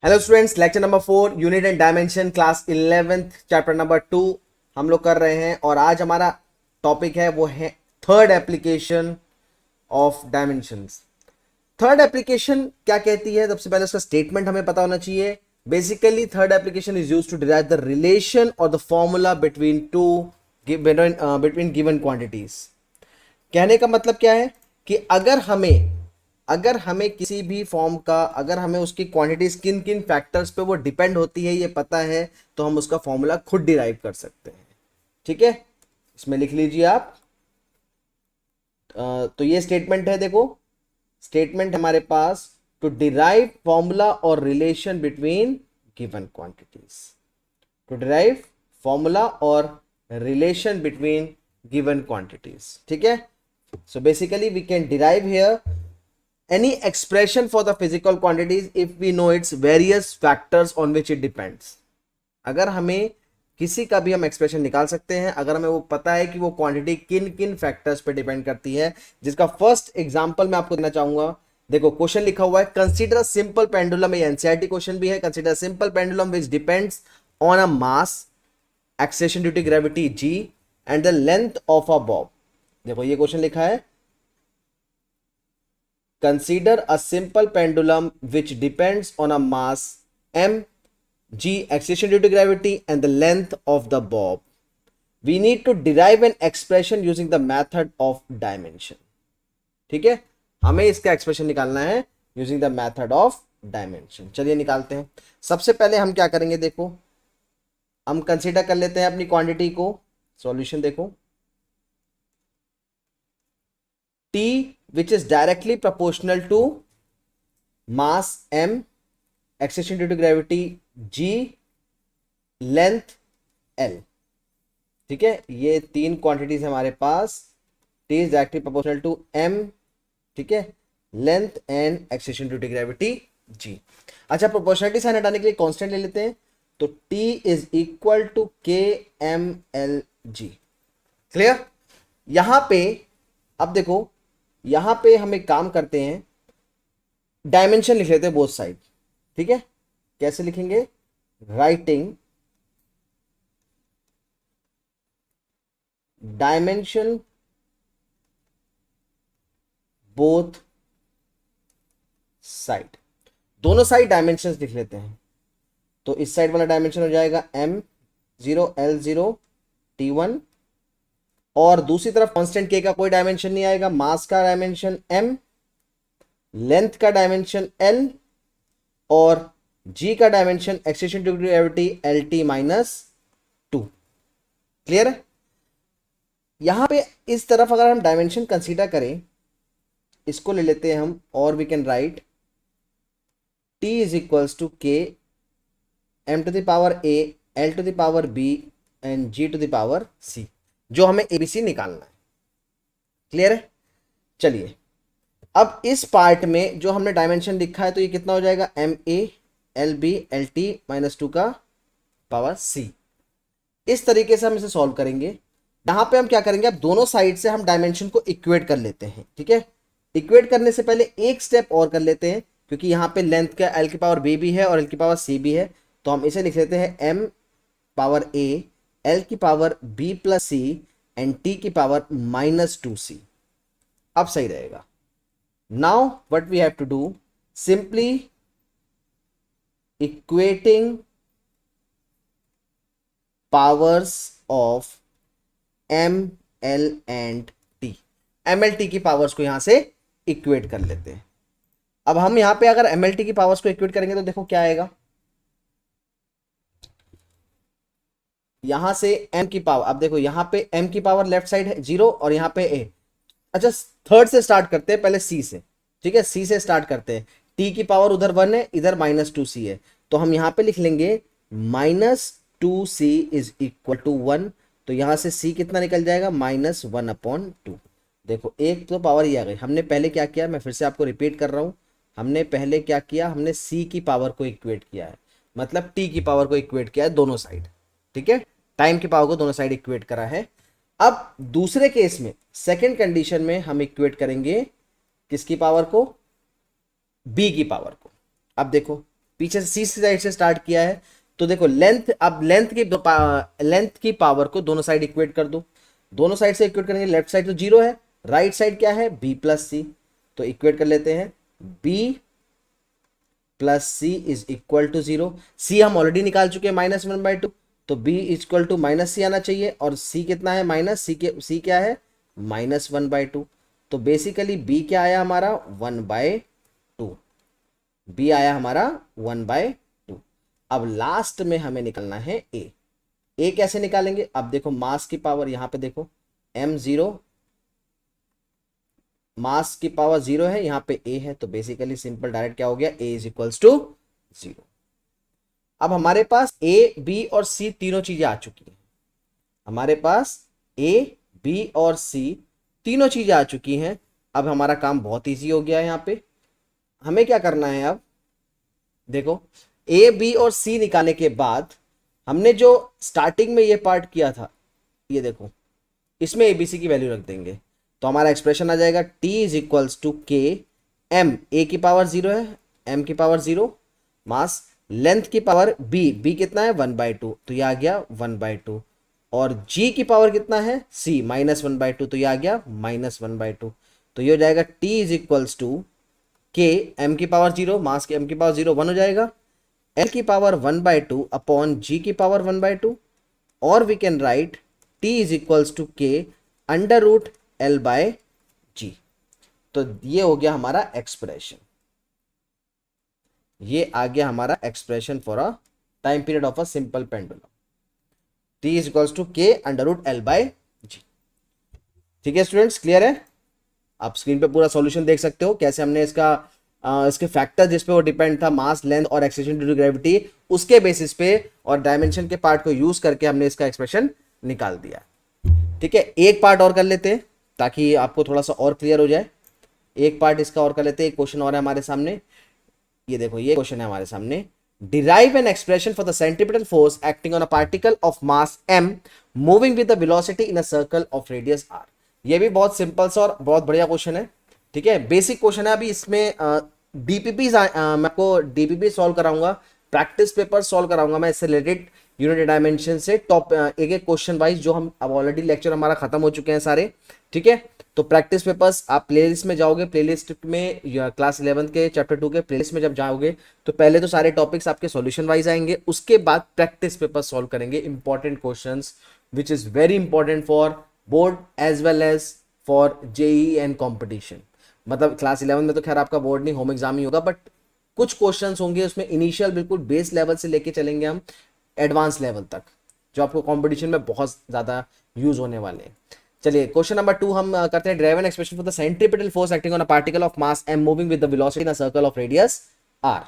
Hello students, lecture number 4 unit and dimension class 11th chapter number 2 हम लोग कर रहे हैं। और आज हमारा टॉपिक है वो है third application of dimensions. Third application क्या कहती है? सबसे पहले उसका स्टेटमेंट हमें पता होना चाहिए। Basically third application is used to derive the relation और the formula between between given quantities. कहने का मतलब क्या है कि अगर हमें किसी भी फॉर्म का, अगर हमें उसकी क्वांटिटीज किन किन फैक्टर्स पे वो डिपेंड होती है ये पता है, तो हम उसका फॉर्मूला खुद डिराइव कर सकते हैं। ठीक है, इसमें लिख लीजिए आप। तो ये स्टेटमेंट है, देखो स्टेटमेंट हमारे पास, टू डिराइव फॉर्मूला और relation between given quantities. To derive formula और रिलेशन बिटवीन गिवन क्वांटिटीज। ठीक है, so basically we can derive here any expression for the physical quantities if we know its various factors on which it depends। अगर हमें किसी का भी हम expression निकाल सकते हैं अगर हमें वो पता है कि वो क्वांटिटी किन किन फैक्टर्स पे डिपेंड करती है। जिसका फर्स्ट एग्जांपल मैं आपको देना चाहूंगा। देखो क्वेश्चन लिखा हुआ है, कंसीडर सिंपल पेंडुलम। ये एनसीईआरटी क्वेश्चन भी है। Consider simple pendulum which depends on a mass, acceleration due to gravity g and the length of a bob. देखो ये क्वेश्चन लिखा है, consider a simple pendulum which depends on a mass m, g, acceleration due to gravity and the length of the bob. We need to derive an expression using the method of dimension। ठीक है, हमें इसका expression निकालना है using the method of dimension. चलिए निकालते हैं। सबसे पहले हम क्या करेंगे, देखो हम कंसीडर कर लेते हैं अपनी क्वांटिटी को। सॉल्यूशन देखो, T which is directly proportional to mass m, acceleration due to gravity g, length l। ठीक है, ये तीन क्वांटिटीज हमारे पास। T is directly proportional to m, ठीक है, length and acceleration due to gravity g। अच्छा, प्रोपोर्शनलिटी साइन हटाने के लिए कांस्टेंट ले लेते हैं, तो T is equal to k m l g। Clear? यहां पे अब देखो, यहां पे हम एक काम करते हैं, डायमेंशन लिख लेते हैं बोथ साइड। ठीक है, कैसे लिखेंगे? Writing dimension both side. दोनों साइड डायमेंशंस लिख लेते हैं। तो इस साइड वाला डायमेंशन हो जाएगा m0 l0 t1, और दूसरी तरफ कांस्टेंट k का कोई डायमेंशन नहीं आएगा। मास का डायमेंशन m, लेंथ का डायमेंशन l, और g का dimension acceleration due to gravity lt minus 2। Clear है? यहां पे इस तरफ अगर हम डायमेंशन कंसीडर करें, इसको ले लेते हैं हम, और we can write t is equals to k m to the power a l to the power b and g to the power c, जो हमें एबीसी निकालना है। क्लियर है? चलिए, अब इस पार्ट में जो हमने डायमेंशन लिखा है, तो ये कितना हो जाएगा? M A L B L T minus 2 का पावर सी। इस तरीके से हम इसे सॉल्व करेंगे। यहां पे हम क्या करेंगे, अब दोनों साइड से हम डायमेंशन को इक्वेट कर लेते हैं। ठीक है, इक्वेट करने से पहले एक स्टेप और कर लेते हैं, क्योंकि यहां पे लेंथ का एल की पावर बी भी है और एल की पावर सी भी है। तो हम इसे लिख लेते हैं एम पावर ए एल की power b plus C and t की पावर माइनस 2c। अब सही रहेगा। Now what we have to do, simply equating powers of m l and t। m l t की पावर्स को यहां से equate कर लेते हैं। अब हम यहां पे अगर m l t की पावर्स को इक्वेट करेंगे तो देखो क्या आएगा। यहां से m की पावर, अब देखो यहां पे m की पावर लेफ्ट साइड है 0 और यहां पे a। अच्छा, थर्ड से स्टार्ट करते हैं, पहले c से। ठीक है, c से स्टार्ट करते हैं। t की पावर उधर 1 है, इधर माइनस 2c है, तो हम यहां पे लिख लेंगे minus 2c is equal to 1। तो यहां से c कितना निकल जाएगा? माइनस 1/2। देखो एक तो पावर ही आ गई। हमने पहले क्या किया, मैं फिर से आपको रिपीट कर रहा हूं, हमने पहले क्या किया, हमने c की पावर को इक्वेट किया है, मतलब t की पावर को इक्वेट किया है दोनों साइड। ठीक है, टाइम की पावर को दोनों साइड इक्वेट करा है। अब दूसरे केस में, सेकंड कंडीशन में हम इक्वेट करेंगे किसकी पावर को? b की पावर को। अब देखो पीछे से सी साइड से स्टार्ट किया है, तो देखो लेंथ, अब लेंथ की पावर को दोनों साइड इक्वेट कर दो। दोनों साइड से इक्वेट करेंगे, लेफ्ट साइड तो जीरो है, राइट साइड क्या है, बी प्लस सी, तो इक्वेट कर लेते हैं, B plus C is equal to zero. C हम ऑलरेडी निकाल चुके हैं -1/2, तो b equal to minus C आना चाहिए, और c कितना है, माइनस सी के, c क्या है, -1/2। तो बेसिकली b क्या आया हमारा, 1/2, b आया हमारा 1/2। अब लास्ट में हमें निकालना है a कैसे निकालेंगे, अब देखो मास की पावर, यहां पे देखो m0, मास की पावर 0 है, यहाँ पे a है, तो बेसिकली सिंपल डायरेक्ट क्या हो गया, a इज इक्वल्स टू 0। अब हमारे पास a b और c तीनों चीजें आ चुकी हैं, हमारे पास a b और c तीनों चीजें आ चुकी हैं। अब हमारा काम बहुत इजी हो गया है, यहाँ पे हमें क्या करना है, अब देखो a b और c निकालने के बाद हमने जो स्टार्टिंग में ये पार्ट किया था, ये देखो इसमें abc की वैल्यू रख देंगे, तो हमारा एक्सप्रेशन आ जाएगा t इज इक्वल्स टू के m, a की पावर 0 है, m की पावर 0, मास, लेंथ की पावर b कितना है 1/2, तो ये आ गया 1/2, और g की पावर कितना है c -1/2, तो ये आ गया -1/2। तो ये हो जाएगा t इज इक्वल्स टू के m की पावर 0, मास के m की पावर 0 1 हो जाएगा, l की पावर 1/2 अपॉन g की पावर 1/2, और we can write t is equals to के √L/g। तो ये हो गया हमारा एक्सप्रेशन, ये आ गया हमारा expression for a time period of a simple pendulum, t is equals to के √L/g। ठीक है स्टूडेंट्स, क्लियर है? आप स्क्रीन पे पूरा सॉल्यूशन देख सकते हो, कैसे हमने इसके फैक्टर जिस पे वो डिपेंड था, मास, लेंथ और एक्सेलरेशन ड्यू टू ग्रेविटी, उसके बेसिस पे और डायमेंशन के पार्ट को यूज करके हमने इसका एक्सप्रेशन निकाल दिया। ठीक है, एक पार्ट और कर लेते हैं ताकि आपको थोड़ा सा और क्लियर हो जाए। एक पार्ट इसका और कर लेते हैं, एक क्वेश्चन और है हमारे सामने, ये देखो ये क्वेश्चन है हमारे सामने, derive an expression for the centripetal force acting on a particle of mass m moving with the velocity in a circle of radius r। ये भी बहुत सिंपल सा और बहुत बढ़िया क्वेश्चन है। ठीक है, बेसिक क्वेश्चन है। अभी इसमें डीपीपी मैं आपको डीपीपी सॉल्व कराऊंगा, प्रैक्टिस पेपर सॉल्व कराऊंगा मैं इससे रिलेटेड, यूनिट डायमेंशन से टॉप एक एक क्वेश्चन वाइज, जो हम अब ऑलरेडी लेक्चर हमारा खत्म हो चुके हैं सारे। ठीक है, तो प्रैक्टिस पेपर्स आप प्लेलिस्ट में जाओगे, प्लेलिस्ट में क्लास 11 के चैप्टर 2 के प्लेलिस्ट में जब जाओगे तो पहले तो सारे टॉपिक्स आपके सॉल्यूशन वाइज आएंगे, उसके बाद प्रैक्टिस पेपर सॉल्व करेंगे, important questions which is very important for board as well as for JEE and competition. मतलब क्लास 11 में तो खैर आपका बोर्ड नहीं, होम एग्जाम ही होगा, बट कुछ क्वेश्चंस होंगे उसमें इनिशियल बिल्कुल बेस लेवल से लेके चलेंगे हम एडवांस लेवल तक, जो आपको कंपटीशन में बहुत ज्यादा यूज होने वाले हैं। चलिए क्वेश्चन नंबर 2 हम करते हैं, drive an expression for the centripetal force acting on a particle of mass m moving with the velocity in a circle of radius r।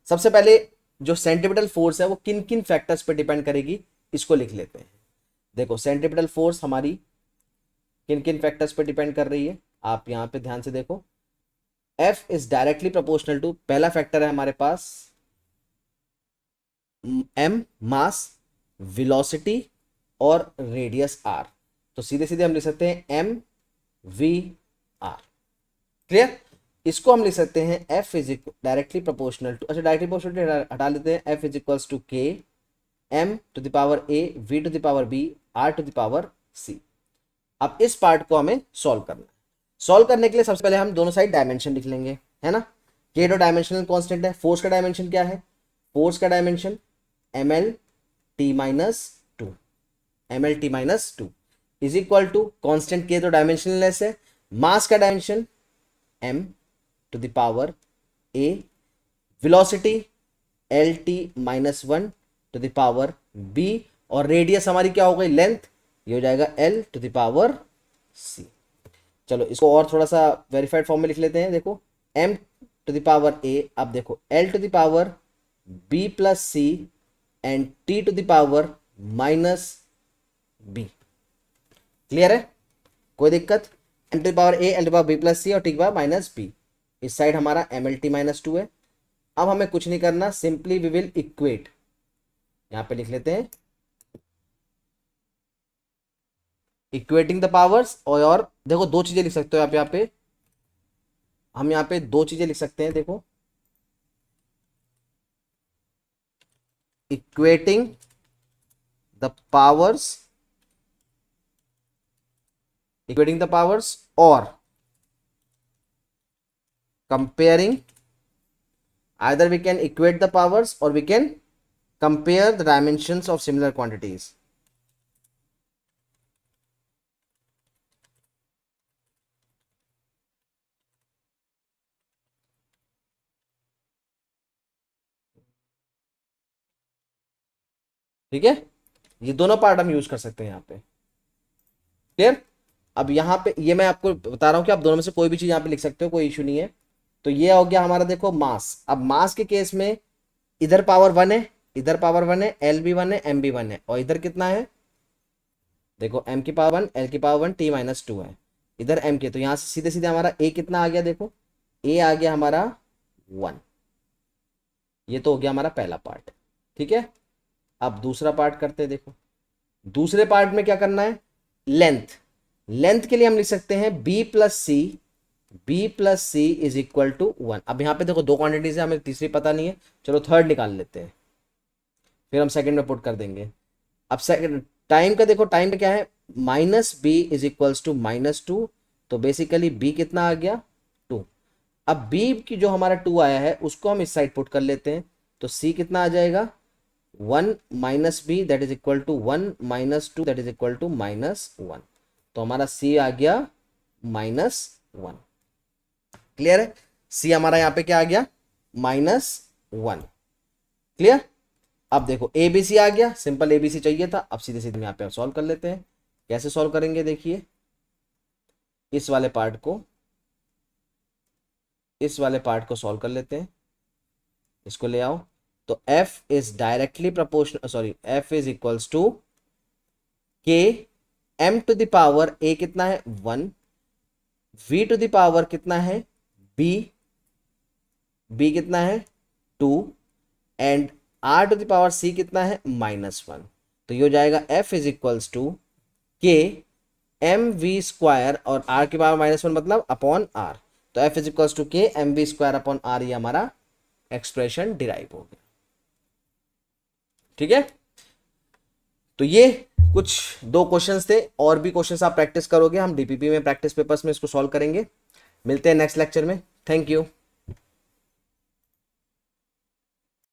सबसे पहले जो सेंट्रीपिटल फोर्स है वो किन किन फैक्टर्स पे डिपेंड करेगी, इसको लिख लेते हैं। देखो सेंट्रीपिटल फोर्स हमारी किन किन फैक्टर्स पे डिपेंड कर रही है, आप यहां पे ध्यान से देखो। F is directly proportional to, पहला फैक्टर है हमारे पास m, मास, वेलोसिटी और रेडियस r, तो सीधे सीधे हम लिख सकते हैं m v r। क्लियर? इसको हम लिख सकते हैं F is directly proportional to, अच्छा डायरेक्टली प्रोपोर्शनल हटा लेते हैं, F is equals to k m to the power a v to the power b r to the power c। अब इस पार्ट को हमें सॉल्व करना है। सॉल्व करने के लिए सबसे पहले हम दोनों साइड डायमेंशन लिख लेंगे, है ना। k तो डायमेंशनल कांस्टेंट है, फोर्स का डायमेंशन क्या है, फोर्स का dimension ml t - 2, ml t - 2 is equal to constant k तो डायमेंशनलेस है, मास का dimension m to the power a, velocity lt - 1 to the power b, और रेडियस हमारी क्या हो गई, लेंथ, ये हो जाएगा l to the power c। चलो इसको और थोड़ा सा वेरीफाइड फॉर्म में लिख लेते हैं। देखो m to the power a, अब देखो l to the power b प्लस c and t to the power minus b। Clear है, कोई दिक्कत? m to the power a, l to the power b प्लस c और t to the power minus b। इस side हमारा mlt - 2 है। अब हमें कुछ नहीं करना, सिंपली वी विल इक्वेट, यहां पे लिख लेते हैं इक्वेटिंग द पावर्स, और देखो दो चीजें लिख सकते हो आप यहाँ पे, हम यहाँ पे दो चीजें लिख सकते हैं। देखो इक्वेटिंग द पावर्स और comparing, either we can equate the powers or we can compare the dimensions of similar quantities. ठीक है, ये दोनों पार्ट हम यूज कर सकते हैं यहाँ पे। क्लियर? अब यहाँ पे ये मैं आपको बता रहा हूँ कि आप दोनों में से कोई भी चीज यहाँ पे लिख सकते हो, कोई इशू नहीं है। तो ये हो गया हमारा, देखो मास। अब मास के केस में इधर पावर 1 है, इधर पावर 1 है, एल भी 1 है, एम भी 1 है, और इधर कितना है, देखो m की पावर 1, l की पावर 1, t-2 है, इधर m के। तो यहाँ से सीधे सीधे हमारा a कितना आ गया, देखो a आ गया हमारा 1। ये तो हो गया हमारा पहला पार्ट। ठीक है, अब दूसरा पार्ट करते हैं। देखो दूसरे पार्ट में क्या करना है, लेंथ। लेंथ के लिए हम लिख सकते हैं b plus C is equal to 1। अब यहाँ पे देखो दो क्वांटिटीज है, हमें तीसरी पता नहीं है, चलो थर्ड निकाल लेते हैं, फिर हम सेकंड में पुट कर देंगे। अब सेकंड टाइम का देखो, टाइम का क्या है, minus B is equals to -2। तो बेसिकली b कितना आ गया, 2। अब b की जो हमारा 2 आया है उसको हम इस साइड पुट कर लेते हैं, तो c कितना आ जाएगा, 1 minus B that is equal to 1 minus 2 that is equal to -1। तो हमारा c आ गया -1। क्लियर है, c हमारा यहाँ पे क्या आ गया, -1। क्लियर? अब देखो ए बी सी आ गया, सिंपल ए बी सी चाहिए था। अब सीधे सीधे यहाँ पे सॉल्व कर लेते हैं। कैसे सॉल्व करेंगे, देखिए इस वाले पार्ट को सॉल्व कर लेते हैं, इसको ले आओ। तो f is directly proportional, sorry f is equals to k m to the power a कितना है 1, v टू द पावर कितना है b कितना है 2, एंड r to the power c कितना है -1। तो ये हो जाएगा f is equals to k M V square, और r की पावर -1 मतलब अपॉन r। तो f is equals to k M V square upon r, ये हमारा एक्सप्रेशन डिराइव हो गया। ठीक है, तो ये कुछ दो क्वेश्चंस थे, और भी क्वेश्चंस आप प्रैक्टिस करोगे, हम डीपीपी में प्रैक्टिस पेपर्स में इसको सॉल्व करेंगे। मिलते हैं नेक्स्ट लेक्चर में। Thank you.